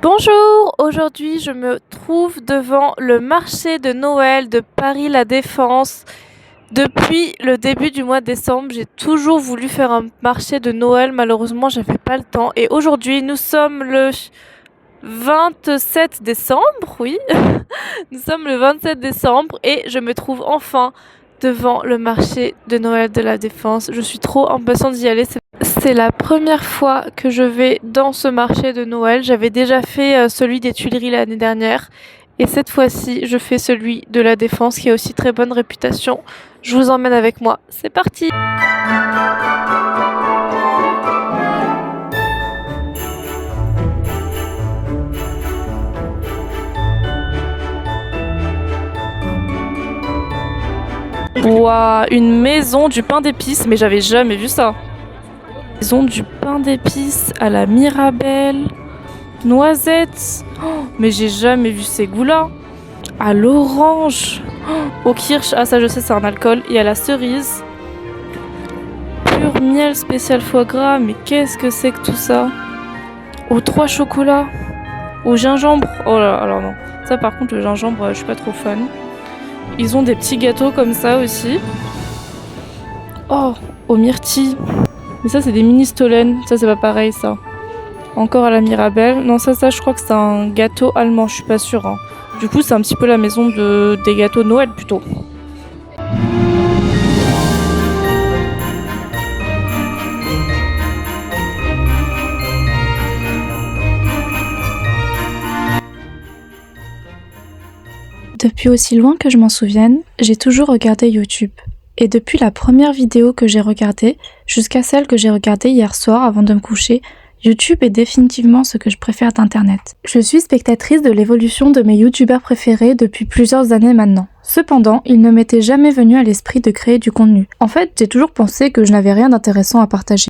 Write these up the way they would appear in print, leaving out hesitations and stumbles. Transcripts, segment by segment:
Bonjour, aujourd'hui je me trouve devant le marché de Noël de Paris La Défense. Depuis le début du mois de décembre, j'ai toujours voulu faire un marché de Noël, malheureusement j'avais pas le temps. Et aujourd'hui nous sommes le 27 décembre, oui, nous sommes le 27 décembre et je me trouve enfin devant le marché de Noël de La Défense. Je suis trop impatiente d'y aller. C'est la première fois que je vais dans ce marché de Noël. J'avais déjà fait celui des Tuileries l'année dernière. Et cette fois-ci, je fais celui de La Défense qui a aussi très bonne réputation. Je vous emmène avec moi. C'est parti! Waouh, une maison du pain d'épices, mais j'avais jamais vu ça. Maison du pain d'épices à la Mirabelle, noisettes. Oh, mais j'ai jamais vu ces goûts-là. À l'orange, au kirsch, ah ça je sais c'est un alcool, et à la cerise. Pur miel spécial foie gras, mais qu'est-ce que c'est que tout ça? Aux 3 chocolats, au gingembre. Oh là, alors non, ça par contre le gingembre, je suis pas trop fan. Ils ont des petits gâteaux comme ça aussi. Oh, aux myrtilles. Mais ça c'est des mini stollen, ça c'est pas pareil ça. Encore à la Mirabelle. Non ça je crois que c'est un gâteau allemand, je suis pas sûre. Hein. Du coup c'est un petit peu la maison des gâteaux de Noël plutôt. Depuis aussi loin que je m'en souvienne, j'ai toujours regardé YouTube. Et depuis la première vidéo que j'ai regardée, jusqu'à celle que j'ai regardée hier soir avant de me coucher, YouTube est définitivement ce que je préfère d'Internet. Je suis spectatrice de l'évolution de mes YouTubeurs préférés depuis plusieurs années maintenant. Cependant, il ne m'était jamais venu à l'esprit de créer du contenu. En fait, j'ai toujours pensé que je n'avais rien d'intéressant à partager.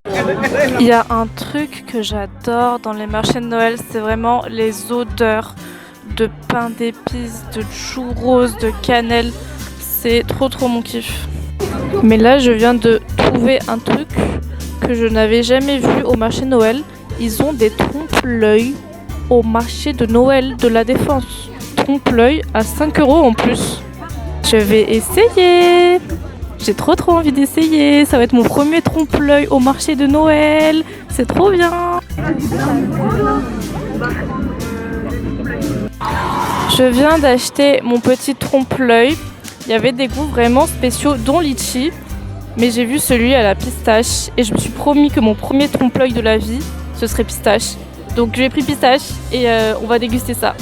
Il y a un truc que j'adore dans les marchés de Noël, c'est vraiment les odeurs de pain d'épices, de churros, de cannelle. C'est trop mon kiff. Mais là, je viens de trouver un truc que je n'avais jamais vu au marché de Noël. Ils ont des trompe-l'œil au marché de Noël de La Défense. Trompe-l'œil à 5 € en plus. Je vais essayer. J'ai trop envie d'essayer. Ça va être mon premier trompe-l'œil au marché de Noël. C'est trop bien. Je viens d'acheter mon petit trompe-l'œil. Il y avait des goûts vraiment spéciaux, dont litchi. Mais j'ai vu celui à la pistache. Et je me suis promis que mon premier trompe-l'œil de la vie, ce serait pistache. Donc j'ai pris pistache et on va déguster ça.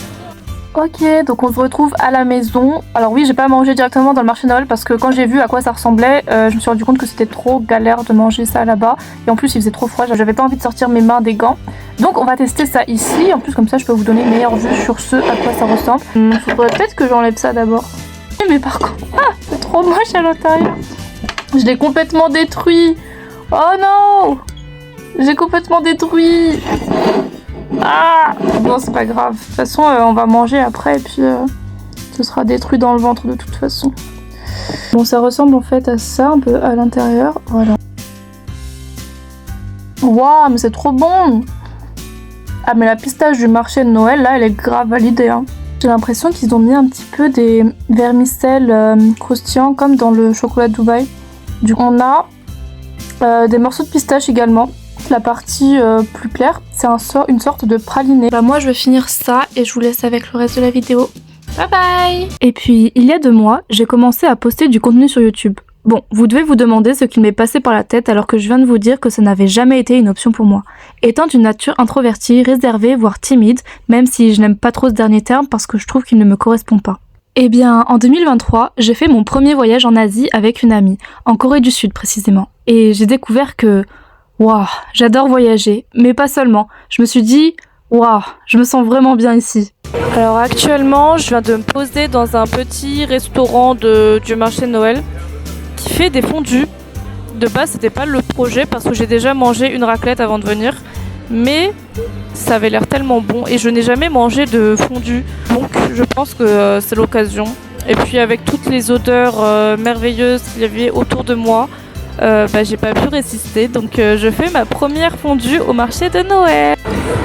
Ok, donc on se retrouve à la maison. Alors oui, j'ai pas mangé directement dans le marché de Noël parce que quand j'ai vu à quoi ça ressemblait, je me suis rendu compte que c'était trop galère de manger ça là-bas. Et en plus, il faisait trop froid, j'avais pas envie de sortir mes mains des gants. Donc on va tester ça ici. En plus, comme ça, je peux vous donner une meilleure vue sur ce à quoi ça ressemble. Faudrait peut-être que j'enlève ça d'abord. Mais par contre, c'est trop moche à l'intérieur. Je l'ai complètement détruit. Oh non! J'ai complètement détruit. Ah! Bon, c'est pas grave. De toute façon, on va manger après et puis ce sera détruit dans le ventre de toute façon. Bon, ça ressemble en fait à ça, un peu à l'intérieur. Voilà. Waouh, mais c'est trop bon! Ah, mais la pistache du marché de Noël, là, elle est grave validée. Hein. J'ai l'impression qu'ils ont mis un petit peu des vermicelles croustillants comme dans le chocolat de Dubaï. Du coup, on a des morceaux de pistache également. La partie plus claire, c'est une sorte de praliné. Bah moi je vais finir ça et je vous laisse avec le reste de la vidéo. Bye bye! Et puis il y a 2 mois, j'ai commencé à poster du contenu sur YouTube. Bon, vous devez vous demander ce qui m'est passé par la tête alors que je viens de vous dire que ça n'avait jamais été une option pour moi. Étant d'une nature introvertie, réservée, voire timide, même si je n'aime pas trop ce dernier terme parce que je trouve qu'il ne me correspond pas. Eh bien, en 2023, j'ai fait mon premier voyage en Asie avec une amie, en Corée du Sud précisément. Et j'ai découvert que waouh, j'adore voyager, mais pas seulement. Je me suis dit, waouh, je me sens vraiment bien ici. Alors actuellement, je viens de me poser dans un petit restaurant du marché de Noël qui fait des fondus. De base, c'était pas le projet parce que j'ai déjà mangé une raclette avant de venir, mais ça avait l'air tellement bon et je n'ai jamais mangé de fondue. Donc je pense que c'est l'occasion. Et puis avec toutes les odeurs merveilleuses qu'il y avait autour de moi, j'ai pas pu résister, donc je fais ma première fondue au marché de Noël.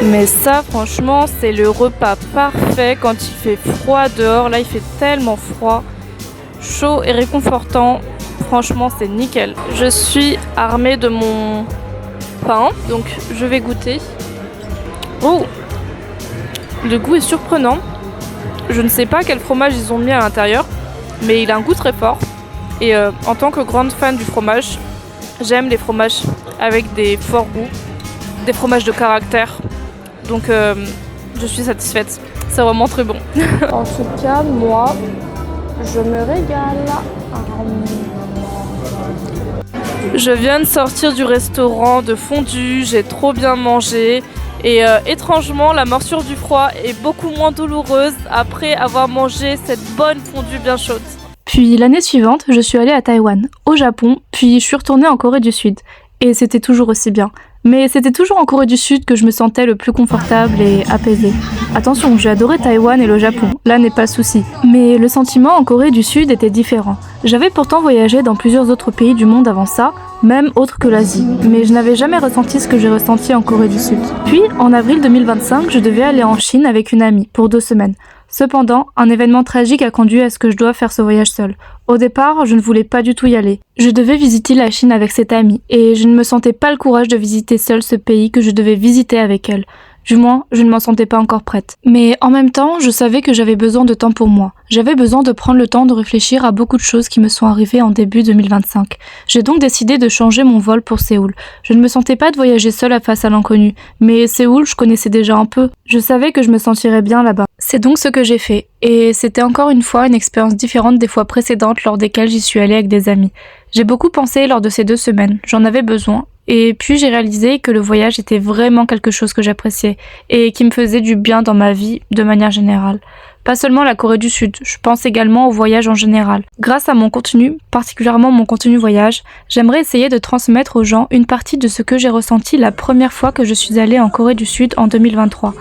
Mais ça, franchement, c'est le repas parfait quand il fait froid dehors. Là, il fait tellement froid, chaud et réconfortant. Franchement, c'est nickel. Je suis armée de mon pain, donc je vais goûter. Oh, le goût est surprenant. Je ne sais pas quel fromage ils ont mis à l'intérieur, mais il a un goût très fort. Et en tant que grande fan du fromage, j'aime les fromages avec des forts goûts, des fromages de caractère. Donc je suis satisfaite. C'est vraiment très bon. En tout cas, moi, je me régale. Je viens de sortir du restaurant de fondue, j'ai trop bien mangé. Et étrangement, la morsure du froid est beaucoup moins douloureuse après avoir mangé cette bonne fondue bien chaude. Puis l'année suivante, je suis allée à Taïwan, au Japon, puis je suis retournée en Corée du Sud. Et c'était toujours aussi bien. Mais c'était toujours en Corée du Sud que je me sentais le plus confortable et apaisée. Attention, j'ai adoré Taïwan et le Japon, là n'est pas le souci. Mais le sentiment en Corée du Sud était différent. J'avais pourtant voyagé dans plusieurs autres pays du monde avant ça, même autres que l'Asie, mais je n'avais jamais ressenti ce que j'ai ressenti en Corée du Sud. Puis, en avril 2025, je devais aller en Chine avec une amie pour 2 semaines. Cependant, un événement tragique a conduit à ce que je doive faire ce voyage seule. Au départ, je ne voulais pas du tout y aller. Je devais visiter la Chine avec cette amie, et je ne me sentais pas le courage de visiter seule ce pays que je devais visiter avec elle. Du moins, je ne m'en sentais pas encore prête. Mais en même temps, je savais que j'avais besoin de temps pour moi. J'avais besoin de prendre le temps de réfléchir à beaucoup de choses qui me sont arrivées en début 2025. J'ai donc décidé de changer mon vol pour Séoul. Je ne me sentais pas de voyager seule face à l'inconnu, mais Séoul, je connaissais déjà un peu. Je savais que je me sentirais bien là-bas. C'est donc ce que j'ai fait. Et c'était encore une fois une expérience différente des fois précédentes lors desquelles j'y suis allée avec des amis. J'ai beaucoup pensé lors de ces 2 semaines. J'en avais besoin. Et puis j'ai réalisé que le voyage était vraiment quelque chose que j'appréciais et qui me faisait du bien dans ma vie de manière générale. Pas seulement la Corée du Sud, je pense également au voyage en général. Grâce à mon contenu, particulièrement mon contenu voyage, j'aimerais essayer de transmettre aux gens une partie de ce que j'ai ressenti la première fois que je suis allée en Corée du Sud en 2023.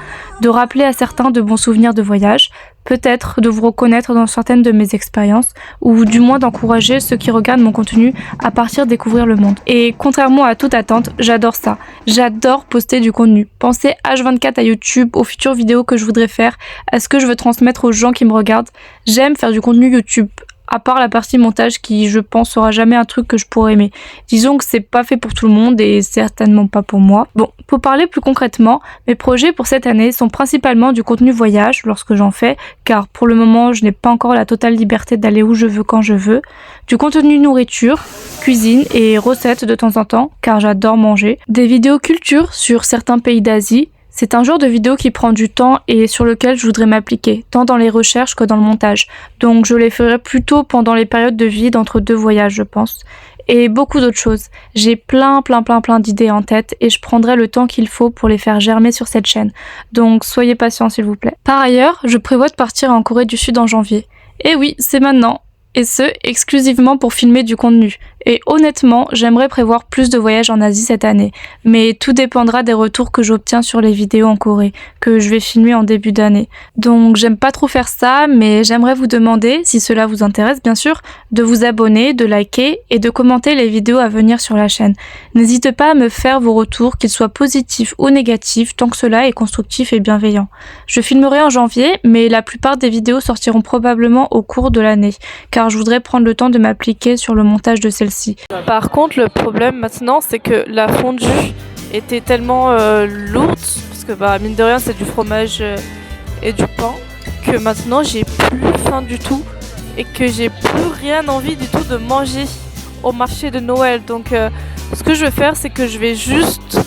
De rappeler à certains de bons souvenirs de voyage, peut-être de vous reconnaître dans certaines de mes expériences, ou du moins d'encourager ceux qui regardent mon contenu à partir découvrir le monde. Et contrairement à toute attente, j'adore ça. J'adore poster du contenu. Penser H24 à YouTube, aux futures vidéos que je voudrais faire, à ce que je veux transmettre aux gens qui me regardent. J'aime faire du contenu YouTube. À part la partie montage qui, je pense, sera jamais un truc que je pourrais aimer. Disons que c'est pas fait pour tout le monde et certainement pas pour moi. Bon, pour parler plus concrètement, mes projets pour cette année sont principalement du contenu voyage lorsque j'en fais, car pour le moment je n'ai pas encore la totale liberté d'aller où je veux quand je veux, du contenu nourriture, cuisine et recettes de temps en temps, car j'adore manger, des vidéos culture sur certains pays d'Asie. C'est un genre de vidéo qui prend du temps et sur lequel je voudrais m'appliquer, tant dans les recherches que dans le montage. Donc je les ferai plutôt pendant les périodes de vide entre 2 voyages, je pense. Et beaucoup d'autres choses. J'ai plein d'idées en tête et je prendrai le temps qu'il faut pour les faire germer sur cette chaîne. Donc soyez patients s'il vous plaît. Par ailleurs, je prévois de partir en Corée du Sud en janvier. Et oui, c'est maintenant. Et ce, exclusivement pour filmer du contenu. Et honnêtement, j'aimerais prévoir plus de voyages en Asie cette année. Mais tout dépendra des retours que j'obtiens sur les vidéos en Corée, que je vais filmer en début d'année. Donc j'aime pas trop faire ça, mais j'aimerais vous demander, si cela vous intéresse bien sûr, de vous abonner, de liker et de commenter les vidéos à venir sur la chaîne. N'hésitez pas à me faire vos retours, qu'ils soient positifs ou négatifs, tant que cela est constructif et bienveillant. Je filmerai en janvier, mais la plupart des vidéos sortiront probablement au cours de l'année, car je voudrais prendre le temps de m'appliquer sur le montage de celle-ci. Par contre, le problème maintenant, c'est que la fondue était tellement lourde, parce que mine de rien, c'est du fromage et du pain, que maintenant j'ai plus faim du tout et que j'ai plus rien envie du tout de manger au marché de Noël. Donc, ce que je vais faire, c'est que je vais juste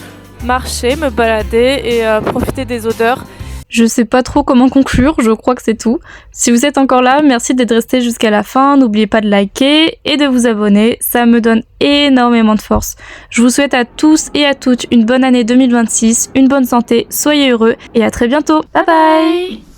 marcher, me balader et profiter des odeurs. Je sais pas trop comment conclure, je crois que c'est tout. Si vous êtes encore là, merci d'être resté jusqu'à la fin, n'oubliez pas de liker et de vous abonner, ça me donne énormément de force. Je vous souhaite à tous et à toutes une bonne année 2026, une bonne santé, soyez heureux et à très bientôt. Bye bye!